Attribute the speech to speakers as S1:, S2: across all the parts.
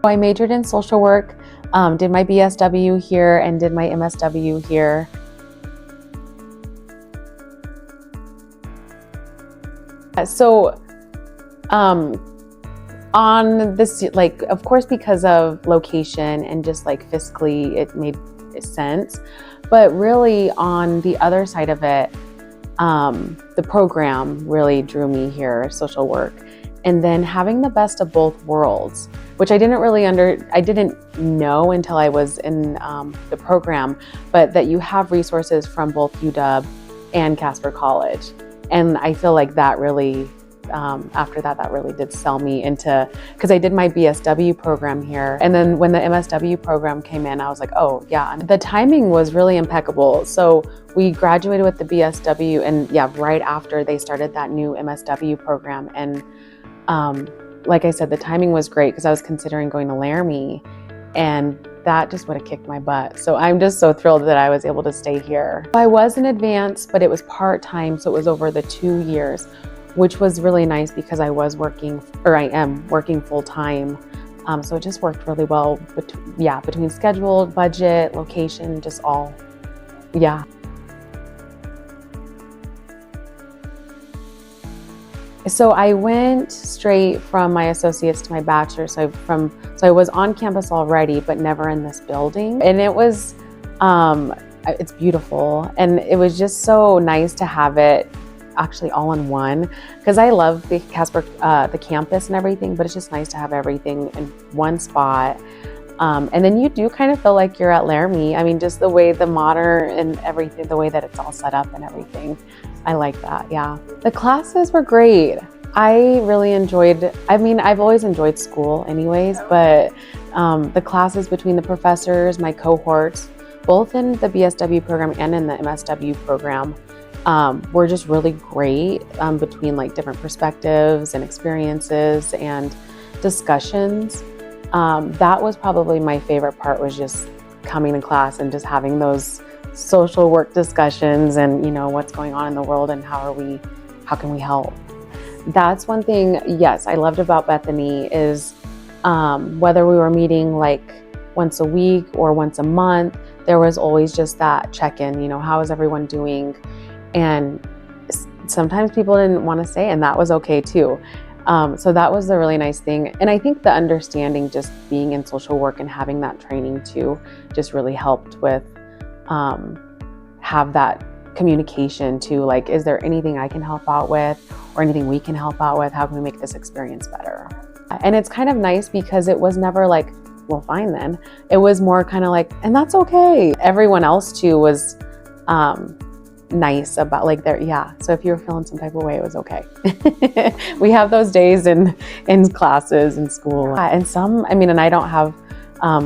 S1: I majored in social work, did my BSW here and did my MSW here. So on this, like, of course, because of location and just like fiscally, it made sense. But really on the other side of it, the program really drew me here, social work. And then having the best of both worlds, which I didn't know until I was in the program, but that you have resources from both UW and Casper College. And I feel like that really, after that really did sell me into, because I did my BSW program here. And then when the MSW program came in, I was like, oh yeah, the timing was really impeccable. So we graduated with the BSW and yeah, right after they started that new MSW program. And like I said, the timing was great because I was considering going to Laramie and that just would have kicked my butt. So I'm just so thrilled that I was able to stay here. I was in advance, but it was part-time. So it was over the 2 years, which was really nice because I am working full-time. So it just worked really well between schedule, budget, location, just all, yeah. So I went straight from my associates to my bachelor. So I was on campus already, but never in this building. And it was, it's beautiful. And it was just so nice to have it actually all in one, because I love the Casper, the campus and everything, but it's just nice to have everything in one spot. And then you do kind of feel like you're at Laramie. I mean, just the way the modern and everything, the way that it's all set up and everything. I like that, yeah. The classes were great. I really enjoyed, I've always enjoyed school anyways, but the classes between the professors, my cohorts, both in the BSW program and in the MSW program, were just really great between like different perspectives and experiences and discussions. That was probably my favorite part, was just coming to class and just having those social work discussions and, you know, what's going on in the world and how can we help? That's one thing, yes, I loved about Bethany is whether we were meeting like once a week or once a month, there was always just that check-in, you know, how is everyone doing? And sometimes people didn't want to say, and that was okay too. So that was the really nice thing. And I think the understanding, just being in social work and having that training too, just really helped with have that communication to like, is there anything I can help out with or anything we can help out with? How can we make this experience better? And it's kind of nice because it was never like, well, fine then. It was more kind of like, and that's okay. Everyone else too was nice about like so if you were feeling some type of way, it was okay. We have those days in classes in school, and some, and I don't have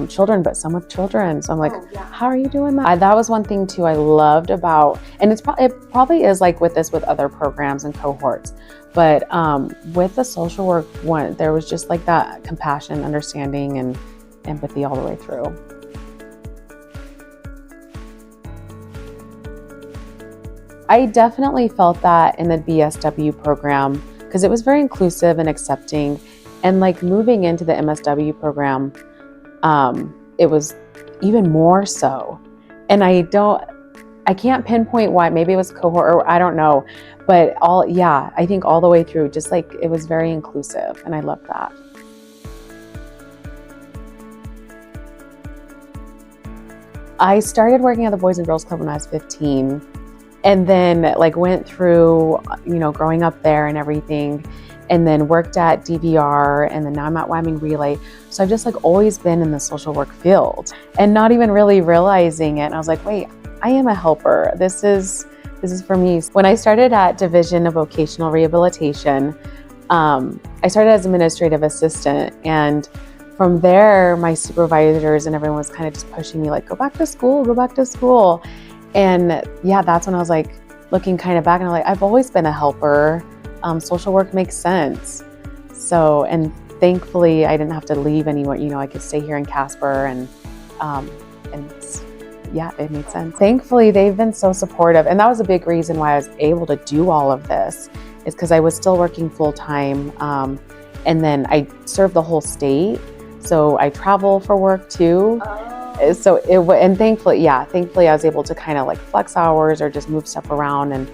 S1: children, but some with children, so I'm like, how are you doing that? That was one thing too I loved about, and it probably is like with other programs and cohorts, but with the social work one, there was just like that compassion, understanding, and empathy all the way through. I definitely felt that in the BSW program because it was very inclusive and accepting, and like moving into the MSW program, it was even more so. And I can't pinpoint why. Maybe it was cohort or I don't know, but I think all the way through, just like it was very inclusive, and I loved that. I started working at the Boys and Girls Club when I was 15. And then like went through, you know, growing up there and everything, and then worked at DVR, and then now I'm at Wyoming Relay. So I've just like always been in the social work field and not even really realizing it. And I was like, wait, I am a helper. This is for me. When I started at Division of Vocational Rehabilitation, I started as administrative assistant, and from there, my supervisors and everyone was kind of just pushing me like, go back to school. And yeah, that's when I was like looking kind of back, and I'm like, I've always been a helper. Social work makes sense. So, and thankfully I didn't have to leave anywhere. You know, I could stay here in Casper, and yeah, it made sense. Thankfully, they've been so supportive. And that was a big reason why I was able to do all of this, is because I was still working full time. And then I served the whole state. So I travel for work too. So and thankfully I was able to kind of like flex hours or just move stuff around. And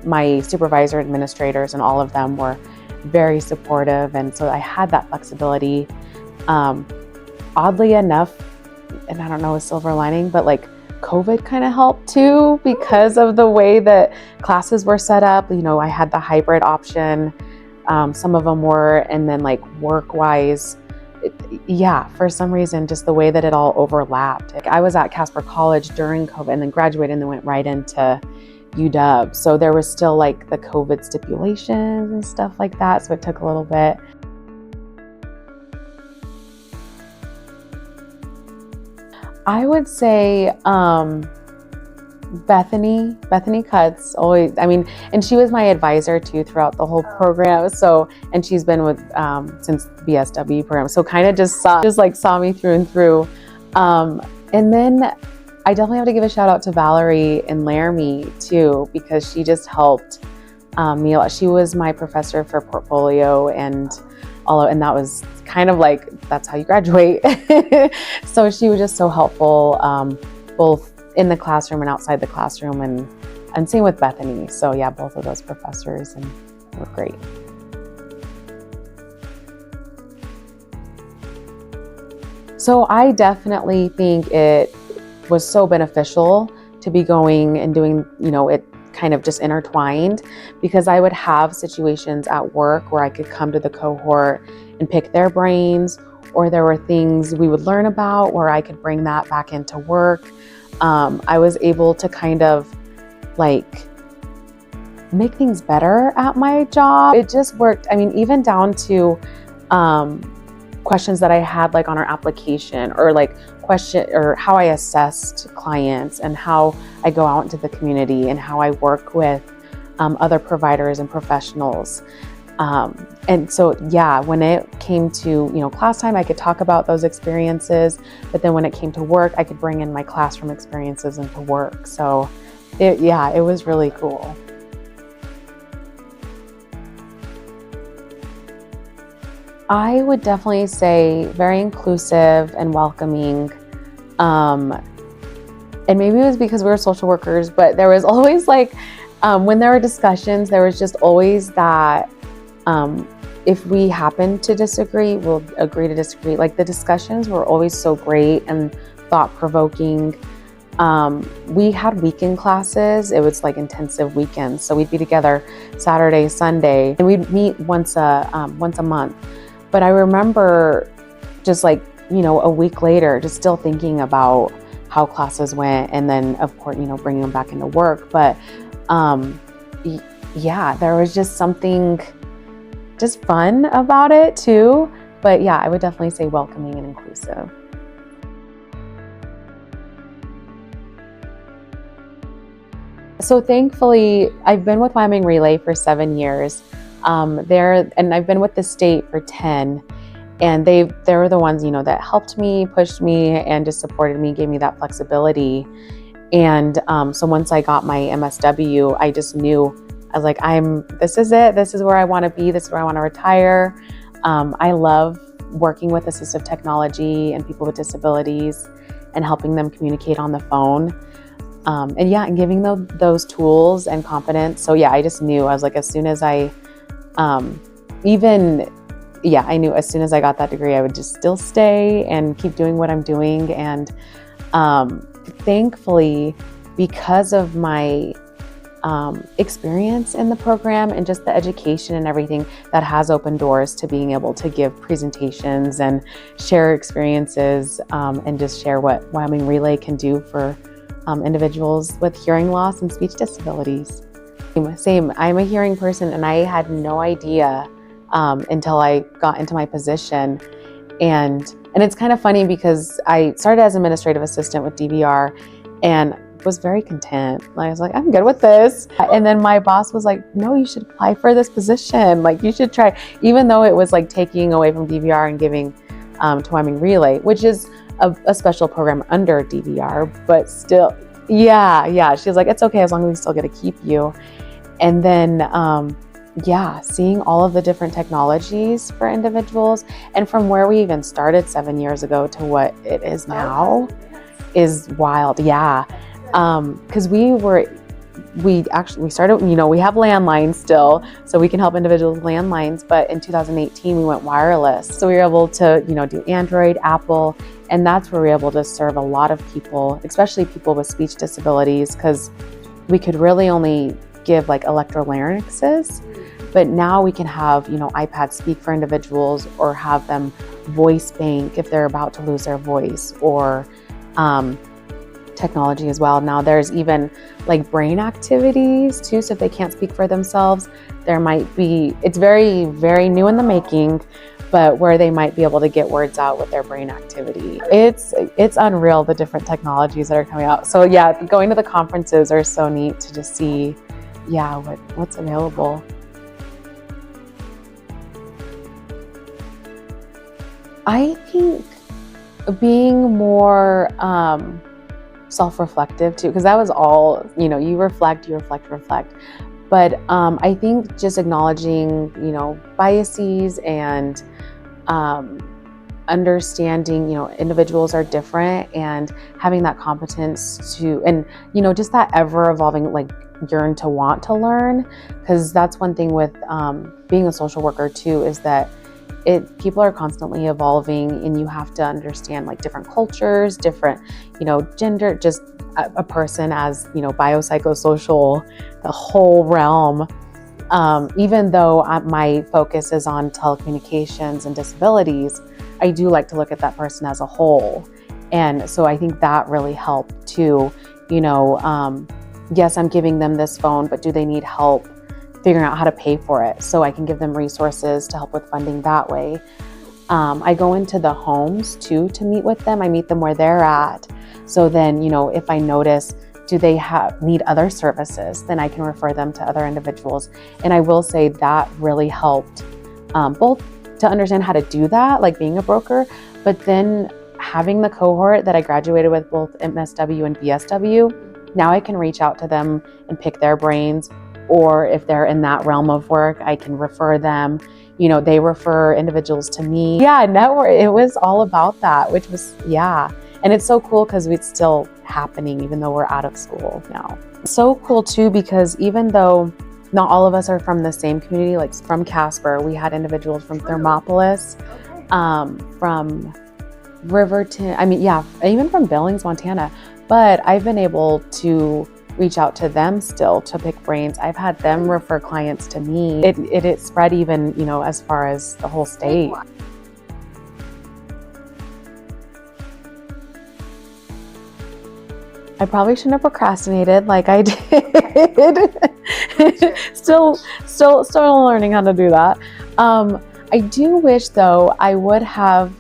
S1: my supervisor, administrators, and all of them were very supportive. And so I had that flexibility. Oddly enough, and I don't know, a silver lining, but like COVID kind of helped too, because of the way that classes were set up. I had the hybrid option. Some of them were, and then like work-wise, for some reason, just the way that it all overlapped. I was at Casper College during COVID and then graduated and then went right into UW. So there was still like the COVID stipulations and stuff like that. So it took a little bit. I would say Bethany Cutts, always, and she was my advisor too throughout the whole program. So, and she's been with since the MSW program. So kind of just saw me through and through. And then I definitely have to give a shout out to Valerie in Laramie too, because she just helped me a lot. She was my professor for portfolio and that was kind of like, that's how you graduate. So she was just so helpful, both in the classroom and outside the classroom, and same with Bethany. So yeah, both of those professors were great. So I definitely think it was so beneficial to be going and doing, it kind of just intertwined, because I would have situations at work where I could come to the cohort and pick their brains, or there were things we would learn about where I could bring that back into work. I was able to kind of like make things better at my job. It just worked. Even down to questions that I had like on our application, or like how I assessed clients, and how I go out into the community, and how I work with other providers and professionals. And so, yeah, when it came to, class time, I could talk about those experiences, but then when it came to work, I could bring in my classroom experiences into work. So it was really cool. I would definitely say very inclusive and welcoming. And maybe it was because we were social workers, but there was always like, when there were discussions, there was just always that, if we happen to disagree, we'll agree to disagree. Like the discussions were always so great and thought-provoking. We had weekend classes. It was like intensive weekends. So we'd be together Saturday, Sunday, and we'd meet once a month. But I remember just like, a week later, just still thinking about how classes went, and then of course, bringing them back into work. But there was just something just fun about it too. But yeah, I would definitely say welcoming and inclusive. So thankfully, I've been with Wyoming Relay for 7 years. And I've been with the state for 10. And they were the ones, that helped me, pushed me, and just supported me, gave me that flexibility. And so once I got my MSW, I just knew, I was like, this is it. This is where I want to be. This is where I want to retire. I love working with assistive technology and people with disabilities and helping them communicate on the phone. And giving them those tools and confidence. So yeah, I just knew, I was like, as soon as I knew as soon as I got that degree, I would just still stay and keep doing what I'm doing. And thankfully, because of my experience in the program and just the education and everything, that has opened doors to being able to give presentations and share experiences, and just share what Wyoming Relay can do for individuals with hearing loss and speech disabilities. Same, I'm a hearing person, and I had no idea until I got into my position. And it's kind of funny because I started as administrative assistant with DVR and was very content. I was like, I'm good with this. And then my boss was like, no, you should apply for this position. Like, you should try, even though it was like taking away from DVR and giving to Wyoming Relay, which is a special program under DVR, but still, yeah. She was like, it's okay as long as we still get to keep you. And then yeah, seeing all of the different technologies for individuals, and from where we even started 7 years ago to what it is now is wild. Yeah. Because we started, we have landlines still, so we can help individuals with landlines, but in 2018 we went wireless. So we were able to, do Android, Apple, and that's where we were able to serve a lot of people, especially people with speech disabilities, because we could really only give like electrolarynxes, but now we can have, iPad speak for individuals, or have them voice bank if they're about to lose their voice, or technology as well. Now there's even like brain activities too, so if they can't speak for themselves, there might be, it's very, very new in the making, but where they might be able to get words out with their brain activity. It's unreal, the different technologies that are coming out. So yeah, going to the conferences are so neat to just see, yeah, what's available. I think being more self-reflective too, because that was all, you reflect. But I think just acknowledging, biases and understanding, individuals are different, and having that competence to, and, just that ever evolving, like, yearn to want to learn. Because that's one thing with being a social worker too, is that people are constantly evolving, and you have to understand like different cultures, different, gender, just a person as, biopsychosocial, the whole realm. Even though my focus is on telecommunications and disabilities, I do like to look at that person as a whole. And so I think that really helped too. Yes, I'm giving them this phone, but do they need help figuring out how to pay for it? So I can give them resources to help with funding that way. I go into the homes too to meet with them. I meet them where they're at. So then, if I notice, do they need other services, then I can refer them to other individuals. And I will say that really helped, both to understand how to do that, like being a broker, but then having the cohort that I graduated with, both MSW and BSW, now I can reach out to them and pick their brains. Or if they're in that realm of work, I can refer them. They refer individuals to me. Yeah, network. It was all about that, which was, yeah. And it's so cool because it's still happening even though we're out of school now. So cool too, because even though not all of us are from the same community, like from Casper, we had individuals from Thermopolis, from Riverton, even from Billings, Montana. But I've been able to reach out to them still to pick brains. I've had them refer clients to me. It spread even, as far as the whole state. I probably shouldn't have procrastinated like I did. Still learning how to do that. I do wish though I would have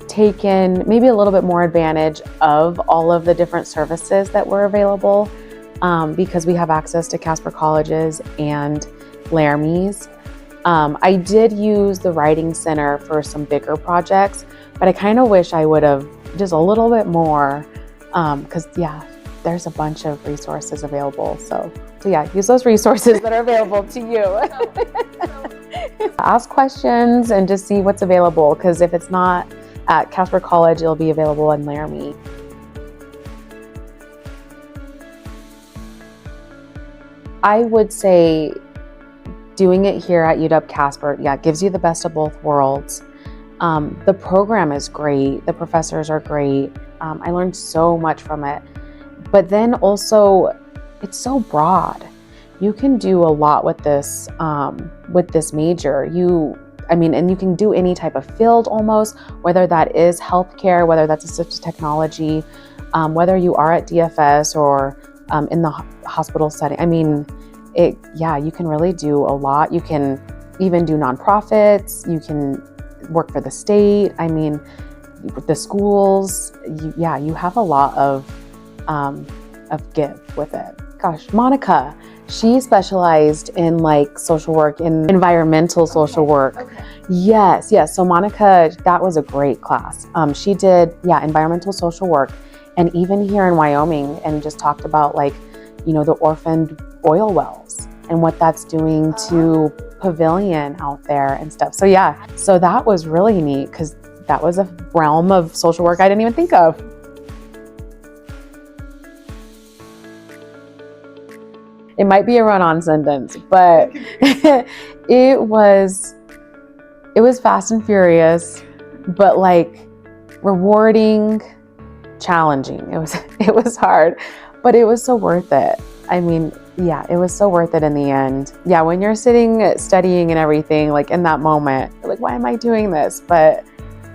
S1: taken maybe a little bit more advantage of all of the different services that were available, because we have access to Casper colleges and Laramie's. I did use the Writing Center for some bigger projects, but I kind of wish I would have just a little bit more, because yeah, there's a bunch of resources available. So yeah, use those resources that are available to you. Ask questions and just see what's available, because if it's not at Casper College, it'll be available in Laramie. I would say doing it here at UW Casper, yeah, gives you the best of both worlds. The program is great. The professors are great. I learned so much from it. But then also, it's so broad. You can do a lot with this major. And you can do any type of field almost, whether that is healthcare, whether that's assistive technology, whether you are at DFS or in the hospital setting. You can really do a lot. You can even do nonprofits. You can work for the state. The schools. You have a lot of give with it. Gosh, Monica, she specialized in like social work, in environmental social work. Okay. Yes. So Monica, that was a great class. She did, environmental social work, and even here in Wyoming, and just talked about like, the orphaned oil wells and what that's doing to Pavilion out there and stuff. So yeah, so that was really neat because that was a realm of social work I didn't even think of. It might be a run-on sentence, but it was fast and furious, but like rewarding, challenging. It was hard, but it was so worth it. I mean, yeah, it was so worth it in the end. Yeah, when you're sitting studying and everything, like in that moment, you're like, why am I doing this? But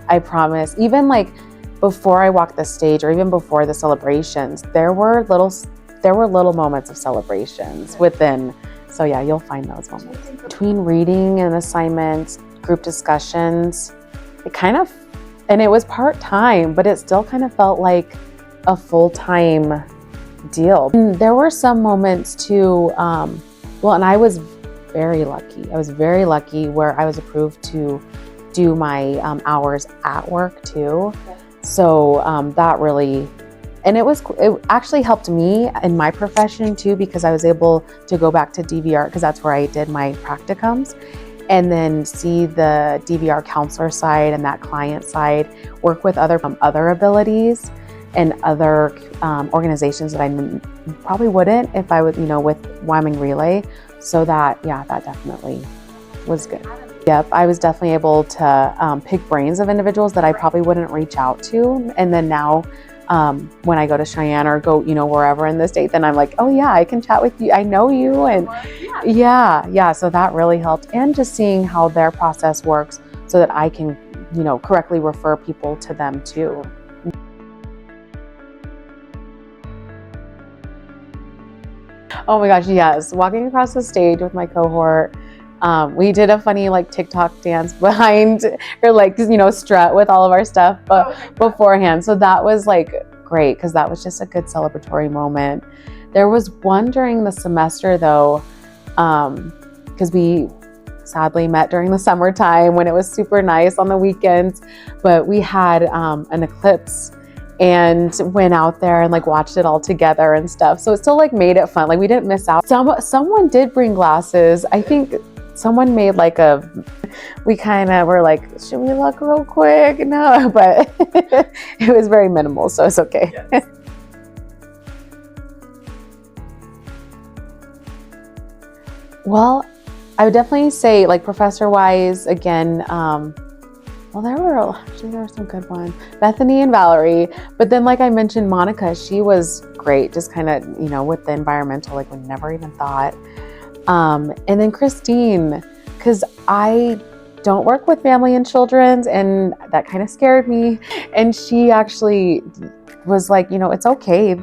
S1: I promise, even like before I walked the stage or even before the celebrations, there were little moments of celebrations within. So yeah, you'll find those moments. Between reading and assignments, group discussions, and it was part-time, but it still kind of felt like a full-time deal. And there were some moments too, and I was very lucky. I was very lucky where I was approved to do my hours at work too. So that really, and it actually helped me in my profession too, because I was able to go back to DVR because that's where I did my practicums, and then see the DVR counselor side and that client side, work with other abilities and other organizations that I probably wouldn't if I would, with Wyoming Relay. So that definitely was good. Yep, I was definitely able to pick brains of individuals that I probably wouldn't reach out to. And then now when I go to Cheyenne or go, wherever in the state, then I'm like, oh yeah, I can chat with you. I know you. And yeah. So that really helped. And just seeing how their process works so that I can, correctly refer people to them too. Oh my gosh, yes. Walking across the stage with my cohort, we did a funny TikTok dance behind, or strut with all of our stuff beforehand. So that was great because that was just a good celebratory moment. There was one during the semester though, because we sadly met during the summertime when it was super nice on the weekends, but we had an eclipse and went out there and watched it all together and stuff. So it still made it fun. We didn't miss out. Someone did bring glasses. I think someone made we kind of were should we look real quick? No, but it was very minimal, so it's okay. Yes. Well, I would definitely say professor wise again, there were some good ones. Bethany and Valerie, but then I mentioned Monica, she was great, just kind of, with the environmental, we never even thought. And then Christine, because I don't work with family and children, and that kind of scared me. And she actually was it's okay.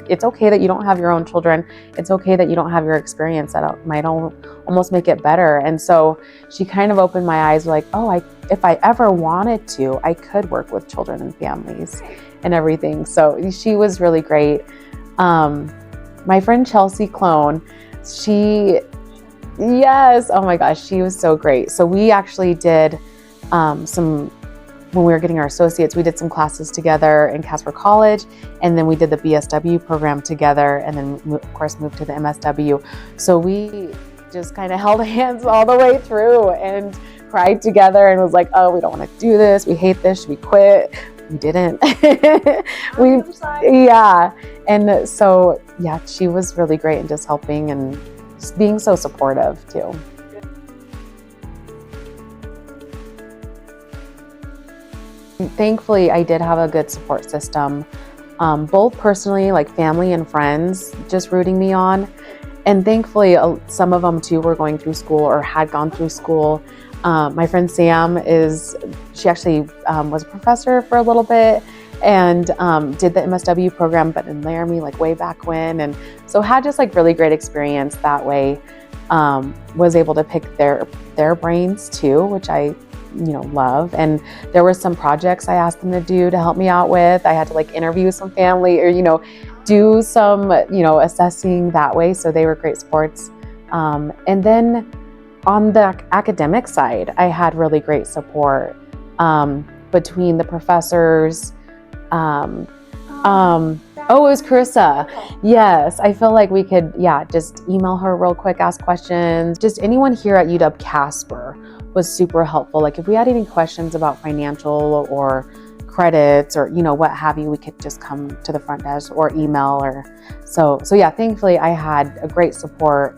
S1: It's okay that you don't have your own children. It's okay that you don't have your experience. That might almost make it better. And so she kind of opened my eyes, if I ever wanted to, I could work with children and families and everything. So she was really great. My friend Chelsea Clone, yes, oh my gosh, she was so great. So we actually did when we were getting our associates, we did some classes together in Casper College, and then we did the BSW program together, and then of course moved to the MSW. So we just kind of held hands all the way through and cried together and was oh, we don't want to do this. We hate this. Should we quit? We didn't. Yeah. And so, yeah, she was really great and just helping and just being so supportive too. Thankfully, I did have a good support system, both personally, family and friends just rooting me on. And thankfully, some of them too were going through school or had gone through school. My friend Sam she actually was a professor for a little bit and did the MSW program, but in Laramie, way back when. And so had just really great experience that way. Was able to pick their brains too, which I love. And there were some projects I asked them to do to help me out with. I had to interview some family or, do some, assessing that way. So they were great supports. And then on the academic side, I had really great support between the professors. Oh, it was Carissa. Yes, I feel like we could, yeah, just email her real quick, ask questions. Just anyone here at UW Casper was super helpful. Like if we had any questions about financial or credits or, you know, what have you, we could just come to the front desk or email or so yeah, thankfully I had a great support,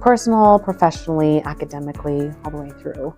S1: personal, professionally, academically, all the way through.